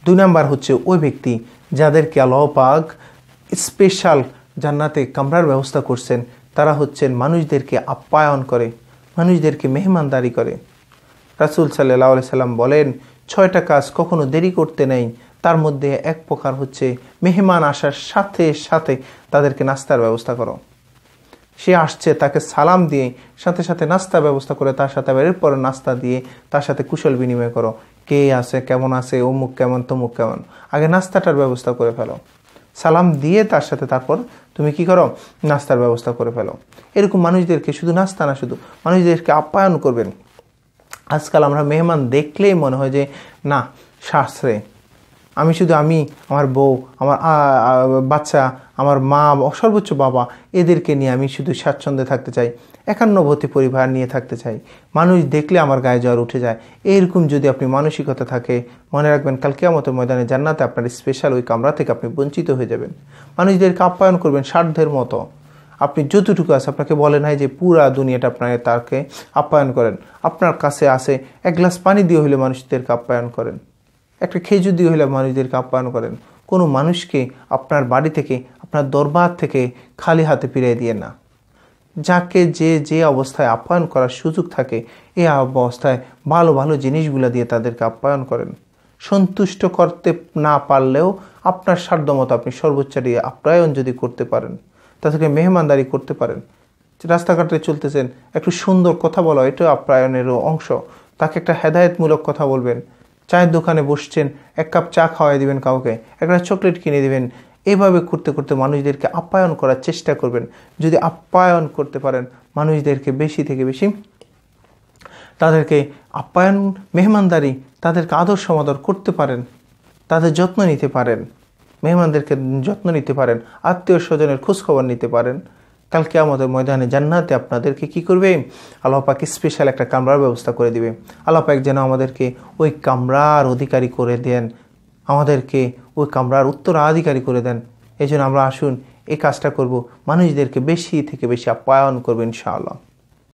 2 number হচ্ছে ওই ব্যক্তি যাদেরকে আল্লাহ পাক স্পেশাল জান্নাতে কামরার ব্যবস্থা করছেন, তারা হচ্ছেন মানুষদেরকে আপ্যায়ন করে, মানুষদেরকে মেহমানদারি করে। রাসূল সাল্লাল্লাহু আলাইহি সাল্লাম বলেন 6টা কাজ কখনো দেরি করতে নেই, তার মধ্যে এক প্রকার হচ্ছে মেহমান আসার সাথে সাথে তাদেরকে নাস্তার ব্যবস্থা করো। সে আসছে, তাকে সালাম দিয়ে সাথে সাথে নাস্তার ব্যবস্থা করে, তার সাথে এরপরে নাস্তা দিয়ে তার সাথে কুশল বিনিময় করো, কে আছে, কেমন আছে, অমুক কেমন, তমুক কেমন। আগে নাস্তাটার ব্যবস্থা করে ফেলো, সালাম দিয়ে তার সাথে তারপর তুমি কি করো, নাস্তার ব্যবস্থা করে ফেলো। এরকম মানুষদেরকে শুধু নাস্তা না, শুধু মানুষদেরকে আপ্যায়ন করবেন। আজকাল আমরা মেহমান দেখলেই মনে হয় যে না, শাস্ত্রে আমি আমার বউ, আমার বাচ্চা, আমার মা, সর্বোচ্চ বাবা, এদেরকে নিয়ে আমি শুধু স্বাচ্ছন্দ্যে থাকতে চাই, একান্নবর্তী পরিবার নিয়ে থাকতে চাই, মানুষ দেখলে আমার গায়ে জ্বর উঠে যায়। এইরকম যদি আপনি মানসিকতা থাকে, মনে রাখবেন কাল কিয়ামতের ময়দানে জান্নাতে আপনার স্পেশাল ওই কামরা থেকে আপনি বঞ্চিত হয়ে যাবেন। মানুষদেরকে আপ্যায়ন করবেন সাধ্যের মতো। আপনি যতটুকু আছে, আপনাকে বলে নাই যে পুরা দুনিয়াটা আপনাকে তাকে আপ্যায়ন করেন। আপনার কাছে আসে এক গ্লাস পানি দিয়ে হলে মানুষদেরকে আপ্যায়ন করেন, একটা খেজুর দিয়ে হলে মানুষদেরকে আপ্যায়ন করেন। কোনো মানুষকে আপনার বাড়ি থেকে, আপনার দরবার থেকে খালি হাতে ফিরিয়ে দিয়ে না। যাকে যে অবস্থায় আপ্যায়ন করার সুযোগ থাকে, এই অবস্থায় ভালো ভালো জিনিসগুলো দিয়ে তাদেরকে আপ্যায়ন করেন। সন্তুষ্ট করতে না পারলেও আপনার সাধ্যমতো আপনি সর্বোচ্চ দিয়ে আপ্যায়ন যদি করতে পারেন, তাদেরকে মেহমানদারি করতে পারেন। রাস্তাঘাটে চলতেছেন, একটু সুন্দর কথা বলা, এটাও আপ্যায়নেরও অংশ। তাকে একটা হেদায়েতমূলক কথা বলবেন। চায়ের দোকানে বসছেন, 1 কাপ চা খাওয়াই দিবেন, কাউকে একটা চকলেট কিনে দিবেন। এভাবে করতে করতে মানুষদেরকে আপ্যায়ন করার চেষ্টা করবেন। যদি আপ্যায়ন করতে পারেন মানুষদেরকে বেশি থেকে বেশি, তাদেরকে আপ্যায়ন, মেহমানদারি, তাদেরকে আদর সমাদর করতে পারেন, তাদের যত্ন নিতে পারেন, মেহমানদেরকে যত্ন নিতে পারেন, আত্মীয় স্বজনের খোঁজখবর নিতে পারেন, কাল কিয়ামতের ময়দানে জান্নাতে আপনাদেরকে কি করবে, আল্লাহ পাক স্পেশাল একটা কামরার ব্যবস্থা করে দিবে। আল্লাহ পাক যেন আমাদেরকে ওই কামরার অধিকারী করে দেন, আমাদেরকে ওই কামরার উত্তরাধিকারী করে দেন। এই জন্য আমরা আসুন এই কাজটা করব, মানুষদেরকে বেশি থেকে বেশি আপ্যায়ন করবো ইনশাআল্লাহ।